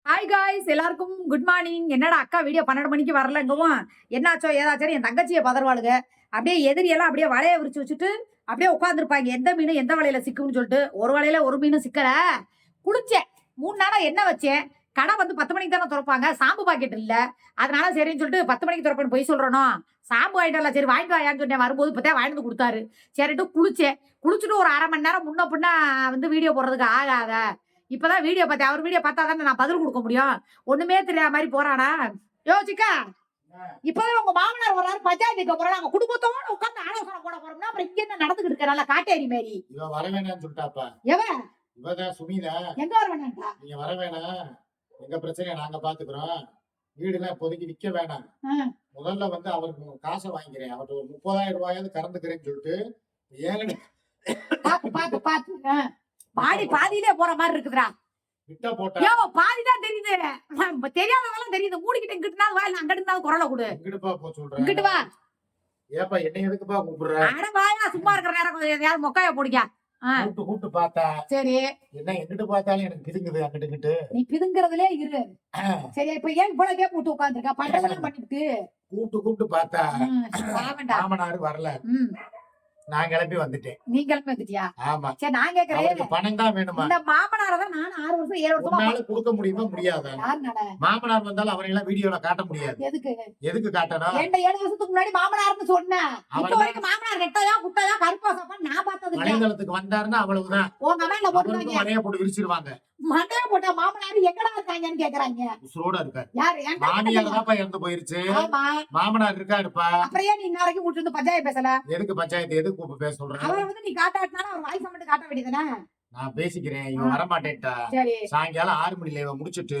Hi guys, எல்லாருக்கும் good morning. என்னடா அக்கா வீடியோ 12 மணிக்கு வரலங்கவும் என்னாச்சோ ஏதாச்சும் என் தங்கச்சியை பதறுவாளுங்க. அப்படியே எதிரியெல்லாம் அப்படியே வலைய விரிச்சு வச்சுட்டு அப்படியே உட்காந்துருப்பாங்க. எந்த மீன் எந்த வலையில சிக்கும்னு சொல்லிட்டு ஒரு வலையில ஒரு மீனும் சிக்கல. குளிச்சேன் 3 நாளா என்ன வச்சேன். கடை வந்து 10 மணிக்கு தானே திறப்பாங்க. சாம்பு பாக்கெட் இல்ல. அதனால சரின்னு சொல்லிட்டு 10 மணிக்கு திறப்பேன்னு போய் சொல்றனோ. சாம்பு வாங்கிட்டு வரல, சரி வாங்கிட்டு வாயான்னு சொன்னேன். வரும்போது இப்பதான் வாங்கிட்டு வந்து கொடுத்தாரு. சரிட்டு குளிச்சேன். குளிச்சுட்டு ஒரு 1/2 மணி நேரம் முன்ன பின்ன வந்து வீடியோ போடுறதுக்கு ஆகாத. இப்பதான் வீடியோ பார்த்தேன். அவர் வீடியோ பார்த்தா தானே நான் பதில் கொடுக்க முடியும். ஒண்ணுமே தெரியாத மாதிரி போறானா. யோசிக்கா இப்பதான் உங்க மாமனார் வர்றாரு, பஞ்சாயத்து வைக்க போறோம். நாங்க குடும்பத்தோட உட்கார்ந்து ஆலோசனை போட போறோம்னா அப்புறம் இங்க என்ன நடந்துகிட்டு இருக்க? நல்லா காட்டேரி மாரி இவன் வர வேணாம்னு சொல்லிட்டாப்பா. எவன் இவதான் சுமிதா. எங்க வர வேணாம்டா? நீங்க வர வேணாம், எங்க பிரச்சனையை நாங்க பாத்துக்கிறோம். வீடுலாம் இப்போதைக்கு விற்க வேணாம். முதல்ல வந்து அவருக்கு காசை வாங்கிக்கிறேன். அவர்கிட்ட ஒரு 30,000 ரூபாயாவது கறந்துக்கிறேன்னு சொல்லிட்டு 7 பாத்து பாத்து பாத்து பாடி பாதியிலே போற மாதிரி இருக்குதுடா. விட்ட போட்டா யோ பாதிதான் தெரியுது. தெரியாததெல்லாம் தெரியுது. மூடிக்கிட்டு இங்கிட்டு நாள் வாயில அங்கிட்டு இருந்தாலும் குரலை கொடு. இங்கிட்டுப்பா போ சொல்றேன். இங்கிட்டு வா. ஏப்பா என்ன எதுக்குப்பா கூப்பிடுற? அட வாயா, சும்மா இருக்கிற நேரம் கொஞ்சம் எதையாவது மொக்கைய போடிக்க. கூப்பிட்டு கூப்பிட்டு பார்த்தா சரி, என்ன எங்கிட்டு பார்த்தாலும் எனக்கு பிதுங்குது அங்கிட்டு இங்கிட்டு. நீ பிதுங்கிறதுலே இரு. சரி, இப்ப ஏன் இவ்வளவு கேப் விட்டு உட்காந்துருக்க? பண்றதெல்லாம் பண்ணிட்டு கூப்பிட்டு கூப்பிட்டு பார்த்தா மாமனாரு வரல. நான் கிளம்பி வந்துட்டேன். நீ கிளம்பி வந்துட்டியா? ஆமா. சரி, நான் கேக்குறேன், பணம் தான் வேணுமா? இந்த மாமனாரதான் நான் 6 வருஷம் 7 வருஷமா உன்னால கொடுக்க முடியுமா முடியாதா? மாமனார் வந்தாலும் அவரை எல்லாம் வீடியோல காட்ட முடியாது. எதுக்கு எதுக்கு காட்டணும்? 7 வருஷத்துக்கு முன்னாடி மாமனார்னு சொன்னேன். இப்ப வரைக்கும் மாமனார் நெட்டையா குட்டையா கருப்பா சாப்பா நான் பார்த்தது இல்ல. மலைதளத்துக்கு வந்தாருன்னா அவ்வளவுதான். உங்க அம்மா போட்டுருவாங்க, மலைய போட்டு விரிச்சிருவாங்க. மண்டைய போட்டா மாமனார் எங்கடா இருக்காங்கன்னு கேக்குறாங்க. உசுரோட இருக்காரு. யாரு? மாமியார் தான்ப்பா இறந்து போயிருச்சு. மாமனார் இருக்காருப்பா. அப்புறம் ஏன் நீ இன்ன வரைக்கும் கூட்டு வந்து பஞ்சாயத்து பேசல? எதுக்கு பஞ்சாயத்து எதுக்கு கூப்பிட்டு பேச சொல்றேன்? அவரை வந்து நீ காட்டாட்டினாலும் அவர் வாய்ஸ் மட்டும் காட்ட வேண்டியதுதானே? நான் பேசிக்கிறேன். இவன் வரமாட்டேன்டா. சரி, சாயங்காலம் 6 மணில இவன் முடிச்சிட்டு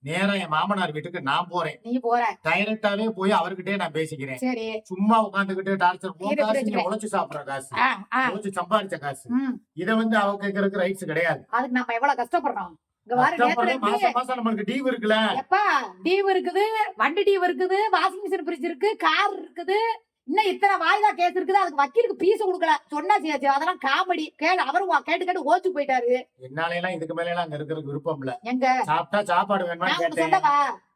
நேரா என் மாமனார் வீட்டுக்கு நான் போறேன். நீ போற டைரக்டாவே போய் அவர்கிட்டயே நான் பேசிக்கிறேன். சரி, சும்மா உட்காந்துக்கிட்டு டார்ச்சர் உழைச்சு சாப்பிடுற காசு, உழைச்சு சம்பாதிச்ச காசு. இத வந்து அவ கேட்கறதுக்கு ரைட்ஸ் கிடையாது. அதுக்கு நம்ம எவ்வளவு கஷ்டப்படுறோம். இங்க பாரு, மாசம் மாசம் நம்மளுக்கு டீவ் இருக்குல்ல. எப்பா டீவ் இருக்குது, வண்டி டீவ் இருக்குது, வாஷிங் மிஷின் ஃப்ரிட்ஜ் இருக்கு, கார் இருக்குது, இன்னும் இத்தனை வாய்தா கேஸ் இருக்குது. அதுக்கு வக்கீலுக்கு பீஸ் கொடுக்கல. சொன்னா செய்யாச்சு, அதெல்லாம் காமெடி. அவரும் கேட்டு கேட்டு ஓச்சு போயிட்டாரு. என்னால எல்லாம் இதுக்கு மேல எல்லாம் அங்க இருக்கிறதுக்கு விருப்பம் இல்ல. எங்க சாப்பிட்டா சாப்பாடு வேணுமான்னு கேட்டேன்.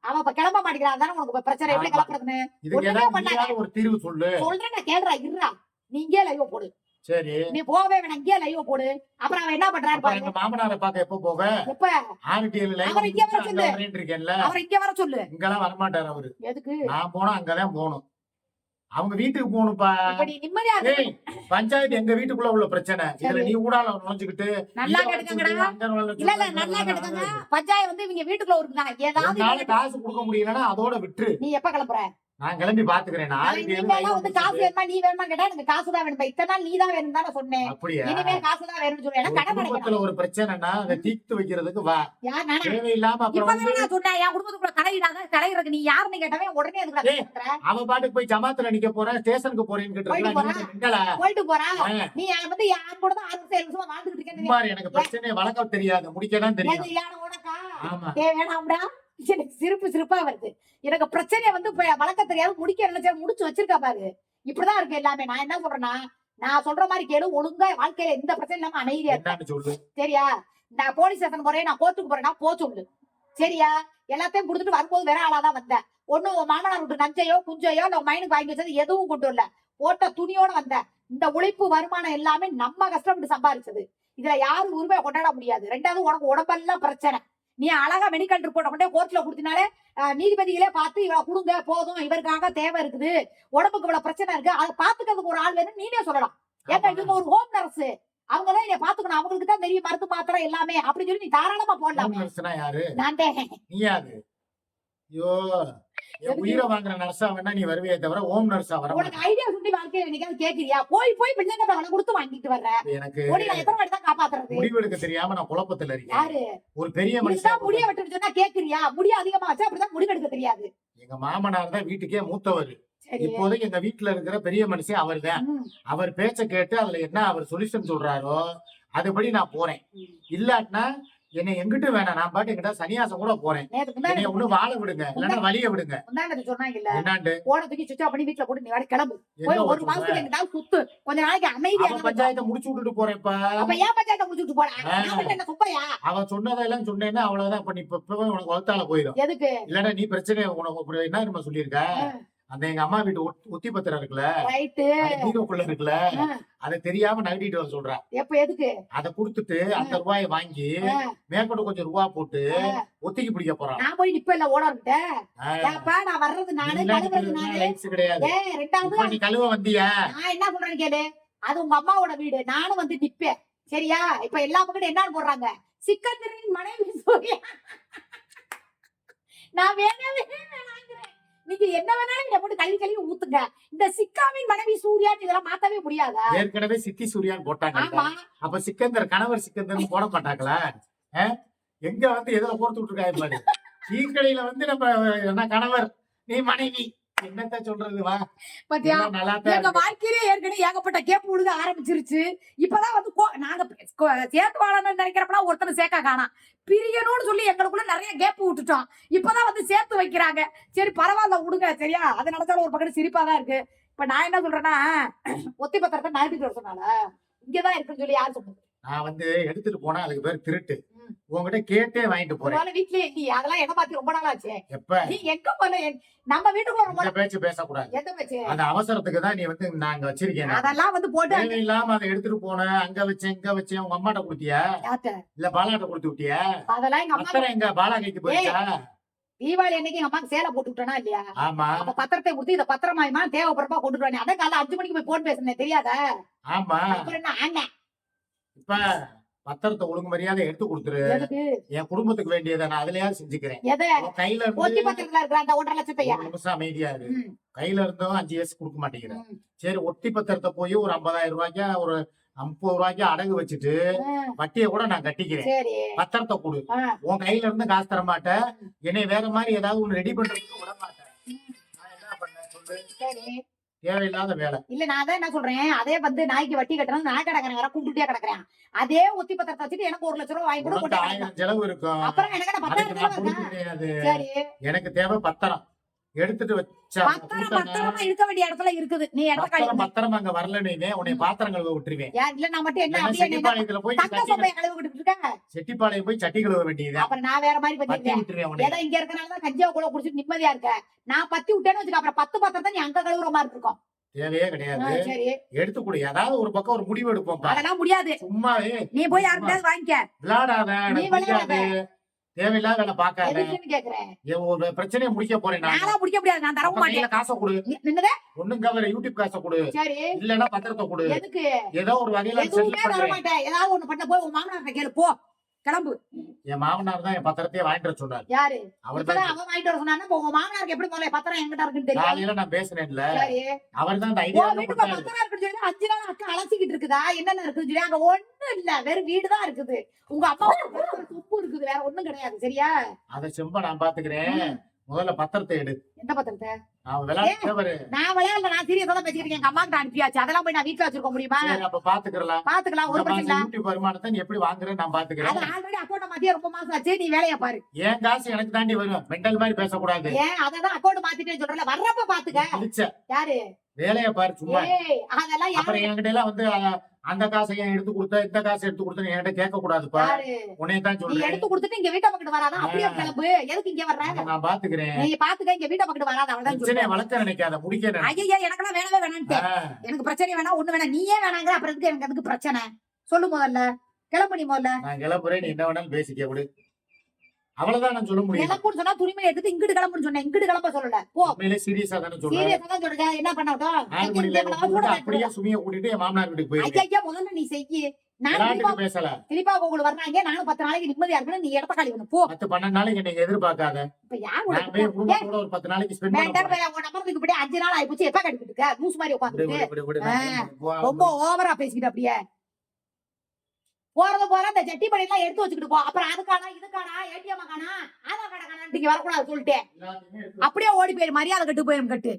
அவன் இப்ப கிளம்ப மாட்டேங்கிறா. அதானே உனக்கு பிரச்சனை. எப்படி கிளம்புறதுன்னு இதுக்கு ஏதாவது ஒரு தீர்வு சொல்லு. சொல்றேன், நான் கேள்றா இருறா. நீ இங்கே லைவ் போடு. சரி, நீ போவே வேணாம், இங்கே லைவ் போடு. அப்புறம் அவன் என்ன பண்றாரு பாரு. எங்க மாமனாரை பாக்க எப்ப போக? எப்ப 6-7 லைவ் அவர் இங்க வர சொல்லு. இருக்கேன்ல, அவர் இங்க வர சொல்லு. இங்கெல்லாம் வரமாட்டாரு அவரு. எதுக்கு? நான் போனா அங்கதான் போகணும். அவங்க வீட்டுக்கு போகணும்பா. நிம்மதியா பஞ்சாயத்து எங்க வீட்டுக்குள்ள உள்ள பிரச்சனை. இதுல நீ ஊடால நுழைஞ்சுக்கிட்டு நல்லா கிடைக்குங்கடா. இல்ல இல்ல, நல்லா கிடைக்குங்க. பஞ்சாயத்து வந்து இவங்க வீட்டுக்குள்ள இருக்குதாங்க. ஏதாவது காசு கொடுக்க முடியலன்னா அதோட விட்டுரு. நீ எப்ப கிளம்புற? நான் கிளம்பி பாத்துக்கிறேன். வந்து காசு வேணுமா நீ வேணுமா கேட்டா எனக்கு காசு தான் வேணும். இத்தனை நாள் நீ தான் வேணும் தானே சொன்னேன். அப்படியா? இனிமே காசு தான் வேணும்னு சொல்றேன். குடும்பத்துல ஒரு பிரச்சனைனா அதை தீர்த்து வைக்கிறதுக்கு வா. யார்? நானா? தேவையில்லாம அப்புறம் நான் சொன்னேன் என் குடும்பத்துக்குள்ள கலையிடாத. கலையிறதுக்கு நீ யாருன்னு கேட்டவே உடனே அதுக்கு அவ பாட்டுக்கு போய் ஜமாத்துல நிக்க போறேன், ஸ்டேஷனுக்கு போறேன்னு போயிட்டு போறா. நீ வந்து யார் கூட தான் 6 வருஷமா வாழ்ந்துட்டு இருக்கேன். எனக்கு பிரச்சனையை வளர்க்க தெரியாது, முடிக்கதான் தெரியும். உனக்கா வேணாம்டா. எனக்கு சிரிப்பா வருது. எனக்கு பிரச்சனையை வந்து வளர்க்க தெரியாது, முடிக்க நினைச்சா முடிச்சு வச்சிருக்கா பாரு. இப்படிதான் இருக்கு எல்லாமே. நான் என்ன சொல்றேன்னா, நான் சொல்ற மாதிரி கேளு. ஒழுங்கா வாழ்க்கையில எந்த பிரச்சனை இல்லாம அமைதியா சொல்லு. சரியா? நான் போலீஸ் ஸ்டேஷன் போறேன், நான் கோர்ட்டுக்கு போறேன்னா போ சொல்லு. சரியா? எல்லாத்தையும் கொடுத்துட்டு வரும்போது வேற ஆளாதான் வந்தேன். ஒண்ணும் மாமனார் விட்டு நஞ்சையோ குஞ்சையோ நம்ம மைனுக்கு வாங்கி வச்சது எதுவும் கொண்டு வரல. போட்ட துணியோட வந்தேன். இந்த உழைப்பு வருமானம் எல்லாமே நம்ம கஷ்டப்பட்டு சம்பாதிச்சது. இதுல யாரும் உரிமையை கொண்டாட முடியாது. 2வது உனக்கு உடம்பெல்லாம் பிரச்சனை. நீ அழகா மெடிக்கல் ரிப்போர்ட்டை கொண்டே கோர்ட்ல கொடுத்தினாலே நீதிபதிகளே பார்த்து இவளை கொடுங்க போதும், இவருக்காக தேவை இருக்குது, உடம்புக்கு இவ்வளவு பிரச்சனை இருக்கு, அதை பாத்துக்கிறதுக்கு ஒரு ஆள் வேணும் நீனே சொல்லலாம். ஏன்னா இவங்க ஒரு ஹோம் நர்ஸ், அவங்கதான் என்னை பாத்துக்கணும், அவங்களுக்கு தான் தெரியும் மருந்து மாத்திரை எல்லாமே அப்படின்னு சொல்லி நீ தாராளமா போடலாம். நான் உயிரை வாங்குற நர்ஸா வேணா நீ வருவே தவிர ஹோம் நர்ஸா வர. உனக்கு ஐடியா சொல்லி வாழ்க்கையில என்னைக்காவது கேக்குறியா? போய் பிள்ளைங்க அவனை கொடுத்து வாங்கிட்டு வர்ற. எனக்கு எத்தனை வாட்டி தான் காப்பாத்துறது? முடிவெடுக்க தெரியாம நான் குழப்பத்துல இருக்கேன். யாரு? ஒரு பெரிய மனுஷன் முடிய வெட்டு சொன்னா கேக்குறியா? முடிய அதிகமா வச்சா அப்படிதான் முடிவெடுக்க தெரியாது. எங்க மாமனார் தான் வீட்டுக்கே மூத்தவர். இப்போதைக்கு எங்க வீட்டுல இருக்கிற பெரிய மனுஷன் அவர் தான். அவர் பேச்ச கேட்டு அதுல என்ன அவர் சொல்யூஷன் சொல்றாரோ அதுபடி நான் போறேன். இல்லாட்டினா என்னை எங்கிட்டு வேணாம், நான் பாட்டு எங்கிட்ட சன்னியாசம் கூட போறேன். நேத்து என்னைய ஒண்ணு வாழ விடுங்க, இல்லன்னா வழிய விடுங்க. முந்தானது சொன்னாங்கல்ல, என்னாண்டு போன தூக்கி சுவிட்ச் ஆஃப் பண்ணி வீட்டுல போட்டு நீ வேற கிளம்பு. எங்க போய் ஒரு வச்சுருக்க? மாசத்துக்கு எங்கிட்டாவது சுத்து, கொஞ்ச நாளைக்கு அமைதியா அவ பஞ்சாயத்தை முடிச்சு விட்டுட்டு போறேன்ப்பா. அப்ப ஏன் பஞ்சாயத்தை முடிச்சுட்டு போறா? நான் மட்டும் என்ன சுப்பையா? அவ சொன்னதெல்லாம் சொன்னேன்னா அவ்வளவுதான். இப்ப நீ இப்பவே உனக்கு வகுத்தால போயிடும். எதுக்கு? இல்லன்னா நீ பிரச்சனை உனக்கு இப்படி என்ன தெரியுமா சொல்லியிருக்க? அந்த எங்க அம்மா வீட்டு ஒத்தி பத்திரம் இருக்குல்ல, ரைட்டு. அந்த பீரோக்குள்ள இருக்குல்ல, அதை தெரியாம நகட்டிட்டு வர சொல்றேன். எப்ப எதுக்கு? அதை கொடுத்துட்டு அந்த ரூபாயை வாங்கி மேற்கொண்டு கொஞ்சம் ரூபா போட்டு ஒத்திக்கு பிடிக்க போறான். நான் போய் நிப்ப இல்ல ஓனர்கிட்ட. ஏப்பா நான் வர்றது நானு, கழுவுறது நானு. கிடையாது. ரெண்டாவது இப்ப நீ கழுவ வந்தியா? நான் என்ன சொல்றேன்னு கேளு, அது உங்க அம்மாவோட வீடு, நானும் வந்து நிப்பேன். சரியா? இப்ப எல்லா பக்கமும் என்னன்னு போடுறாங்க, சிக்கந்தரின் மனைவி சூர்யா. நான் வேணவே வேணாங்கிறேன். நீங்க என்ன வேணாலும் இங்க போட்டு கழுவி கழுவி ஊத்துங்க. இந்த சிக்காவின் மனைவி சூர்யான்னு இதெல்லாம் மாத்தவே முடியாதா? ஏற்கனவே சித்தி சூர்யான்னு போட்டாங்க. ஆமா. அப்ப சிக்கந்தர் கணவர் சிக்கந்தர் போட மாட்டாங்களா? எங்க வந்து எதுல போட்டு விட்டுருக்காங்க பாரு. டீக்கடையில வந்து நம்ம என்ன கணவர் நீ மனைவி என்னத்த சொல்றது? வா பாத்தியா? நல்லா எங்க வாழ்க்கையிலே ஏற்கனவே ஏகப்பட்ட கேப் விழுக ஆரம்பிச்சிருச்சு. இப்பதான் வந்து நாங்க சேர்த்து வாழணும்னு நினைக்கிறப்ப ஒருத்தனை சேர்க்க காணாம், பிரியணும்னு சொல்லி எங்களுக்குள்ள நிறைய கேப் விட்டுட்டோம். இப்பதான் வந்து சேர்த்து வைக்கிறாங்க. சரி பரவாயில்ல விடுங்க. சரியா? அது நடந்தாலும் ஒரு பக்கம் சிரிப்பாதான் இருக்கு. இப்ப நான் என்ன சொல்றேன்னா, ஒத்தி பத்திரத்தை நகட்டிட்டு வர சொன்னால இங்கதான் இருக்குன்னு சொல்லி யார் சொன்னது? நான் வந்து எடுத்துட்டு போனா அதுக்கு பேர் திருட்டு. உங்ககிட்ட கேட்டே வாங்கிட்டு போறேன். வீட்லயே இல்லையே, அதெல்லாம் என்ன பார்த்து ரொம்ப நாளாச்சு. எப்ப நீ எங்க போன? நம்ம வீட்டுக்குள்ள ரொம்ப பேச்சு பேசக்கூடாது. எந்த பேச்சு? அந்த அவசரத்துக்கு தான் நீ வந்து நாங்க வச்சிருக்கேன். அதெல்லாம் வந்து போட்டு தேவையில்லாம அதை எடுத்துட்டு போன, அங்க வச்சேன் இங்க வச்சேன். உங்க அம்மாட்ட கொடுத்தியா இல்ல பாலாட்ட கொடுத்து விட்டியா? அதெல்லாம் எங்க அம்மா அத்தனை எங்க பாலா கைக்கு போயிடுச்சா? தீபாவளி அன்னைக்கு எங்க அம்மாக்கு சேலை போட்டு விட்டனா இல்லையா? ஆமா. அப்ப பத்திரத்தை கொடுத்து இத பத்திரமாயமா தேவைப்படுறப்பா கொண்டுட்டு வாங்க. அதான் காலைல 5 மணிக்கு போய் போன் பேசுனேன், தெரியாதா? ஆமா. அப்புறம் என்ன ஆண்ணே? இப்ப பத்திரத்தை ஒழுங்கு மரியாதை எடுத்து கொடுத்துரு. என் குடும்பத்துக்கு வேண்டியதை நான் அதுலயாவது செஞ்சுக்கிறேன். கையில ஒத்தி பத்திரத்துல இருக்கிற அந்த 1.5 லட்சத்தையா? நிமிஷம் அமைதியா இருக்கு. கையில இருந்தும் 5 வயசு கொடுக்க மாட்டேங்கிறேன். சரி ஒட்டி பத்திரத்தை போய் ஒரு 50,000 ரூபாய்க்கு ஒரு 50 ரூபாய்க்கு அடகு வச்சுட்டு வட்டியை கூட நான் கட்டிக்கிறேன். பத்திரத்தை கொடு. உன் கையில இருந்து காசு தர மாட்டேன். என்னை வேற மாதிரி ஏதாவது ஒண்ணு ரெடி பண்றதுக்கு விட மாட்டேன். நான் என்ன பண்ணேன் சொல்லு? தேவையில்லாத வேலை இல்ல. நான் அதான் என்ன சொல்றேன், அதே வந்து நாய்க்கு வட்டி கட்டணும், நாய் கடைக்காரன் வேற கூப்பிட்டுட்டே கிடக்குறேன். அதே ஒத்தி பத்திரத்தை வச்சுட்டு எனக்கு 1 லட்சம் ரூபாய் வாங்கி கூட 1000 செலவு இருக்கும். அப்புறம் எனக்கு எனக்கு தேவை பத்திரம் எடுத்துட்டு வச்சா பத்திரமா இருக்க வேண்டிய இடத்துல இருக்குது. நீ பத்திரம் அங்க வரலன்னு உன்னை பாத்திரம் கழுவ விட்டுருவேன். இல்ல நான் மட்டும் என்ன செட்டிப்பாளையத்துல போய் செட்டிப்பாளையம் போய் சட்டி கழுவ வேண்டியது. அப்புறம் நான் வேற மாதிரி பண்ணிருக்கேன். ஏதோ இங்க இருக்கனாலதான் கஞ்சியா கூட குடிச்சிட்டு நிம்மதியா இருக்க. நான் பத்தி விட்டேன்னு வச்சுக்க, அப்புறம் 10 பத்திரத்தை நீ அங்க கழுவுற மாதிரி இருக்கும். தேவையே கிடையாது. எடுத்து கொடு. ஏதாவது ஒரு பக்கம் ஒரு முடிவு எடுப்போம். அதெல்லாம் முடியாது. சும்மாவே நீ போய் யாருக்காவது வாங்கிக்க. விளையாடாத. தேவையில்லாத வேலை பாக்காத. ஒரு பிரச்சனையை முடிக்க போறேன். முடிக்க முடியாது. நான் தரவும் மாட்டேன். காசை கொடு. ஒண்ணும் கவலை, யூடியூப் காசை கொடு. இல்லன்னா பத்திரத்தை கொடு. ஏதோ ஒரு வகையில ஏதாவது ஒண்ணு பண்ண போய் உன் மாமனார்ட்ட கேளு. போ கிளம்பு. என் மாமனார் தான் என் பத்திரத்தையே வாங்கிட்டு வர சொன்னாரு. யாரு? அவன் வாங்கிட்டு வர சொன்னாரு. உங்க மாமனாருக்கு எப்படி முதல்ல பத்திரம் என்கிட்ட இருக்குன்னு தெரியும். காலையில நான் பேசினேன்ல, அவர் தான் ஐடியா பத்திரம் இருக்குன்னு சொல்லி 5 நாள் அக்கா அலசிக்கிட்டு இருக்குதா? என்னென்ன இருக்குன்னு சொல்லி அங்க ஒண்ணும் இல்ல, வெறும் வீடுதான் இருக்குது. உங்க அம்மா சொப்பு இருக்குது, வேற ஒண்ணும் கிடையாது. சரியா? அத செம்ப நான் பாத்துக்கிறேன். முதல்ல பத்திரத்தை எடு. எந்த பத்திரத்தை? நான் விளையாட நான் சீரியஸா தான் பேசிட்டு இருக்கேன். எங்க அம்மா கிட்ட அனுப்பியாச்சு. அதெல்லாம் போய் நான் வீட்டுல வச்சிருக்க முடியுமா? அப்ப பாத்துக்கலாம். ஒரு பிரச்சனை யூடியூப் வருமானத்தை நீ எப்படி வாங்குறேன்னு நான் பாத்துக்கிறேன். அது ஆல்ரெடி அக்கௌண்ட் மாத்தியே ரொம்ப மாசம் ஆச்சு. நீ வேலைய பாரு. ஏன் காசு எனக்கு தாண்டி வரும். மெண்டல் மாதிரி பேசக்கூடாது. ஏன் அததான் அக்கௌண்ட் மாத்திட்டே சொல்றல, வர்றப்ப பாத்துக்க. யாரு? வேலைய பாரு சும்மா. அதெல்லாம் அப்புறம் என்கிட்ட எல்லாம் வந்து அந்த காசை ஏன் எடுத்து கொடுத்த, இந்த காசை எடுத்து கொடுத்தன்னு என்கிட்ட கேட்க கூடாதுப்பா. உன்னைய தான் சொல்றேன். எடுத்து கொடுத்துட்டு இங்க வீட்டை பக்கத்து வராதான். அப்படியே கிளம்பு. எதுக்கு இங்க வர்ற? நான் பாத்துக்கிறேன். நீ பாத்துக்க. இங்க வீட்டை பக்கத்து வராத. அவ்வளவுதான் சொல்றேன். வளர்க்க நினைக்காத, முடிக்க. ஐயா எனக்கெல்லாம் வேணவே வேணான்ட்டு. எனக்கு பிரச்சனை வேணா, ஒண்ணு வேணா. நீயே வேணாங்கிற, அப்புறம் எதுக்கு எனக்கு அதுக்கு பிரச்சனை? சொல்லு முதல்ல. கிளம்பு நீ முதல்ல. நான் கிளம்புறேன். நீ என்ன வேணாலும் பேசிக்க விடு. அவ்வளவுதான் நான் சொல்ல முடியும். கிளம்புன்னு சொன்னா துணிமணி எடுத்து இங்கிட்டு கிளம்புன்னு சொன்னேன். இங்கிட்டு கிளம்ப சொல்லல. போ. உண்மையிலே சீரியஸா தானே சொல்றேன். சீரியஸா தான் சொல்றேன். என்ன பண்ணட்டும்? அப்படியே சுமிய கூட்டிட்டு என் மாமனார் வீட்டுக்கு போய். ஐயா முதல்ல நீ செய்ய. நான் பேசல. திருப்பா உங்களுக்கு வர்றாங்க. நானும் 10 நாளைக்கு நிம்மதியா இருக்கணும். நீ இடத்த காலி பண்ணு. போ. 10-12 நாளைக்கு நீங்க எதிர்பார்க்காத. இப்ப யாரு ஒரு 10 நாளைக்கு ஸ்பெண்ட் பண்ணுங்க. உன் நம்பருக்கு இப்படி 5 நாள் ஆயிப்போச்சு. எப்ப கட்டிட்டு இருக்க? லூஸ் மாதிரி உட்கார்ந்துட்டு ரொம்ப ஓவரா பேசிக்கிட்டு அப்படியே போற அந்த ஜட்டி படி எல்லாம் எடுத்து வச்சுக்கிட்டு போ. அப்புறம் அதுக்கானா இதுக்கானா ஏடிஎம் காணா ஆதார் கார்டு காணா வரக்கூடாது சொல்லிட்டேன். அப்படியே ஓடி போயிரு. மரியாதை கட்டு போயிரும் கட்டு.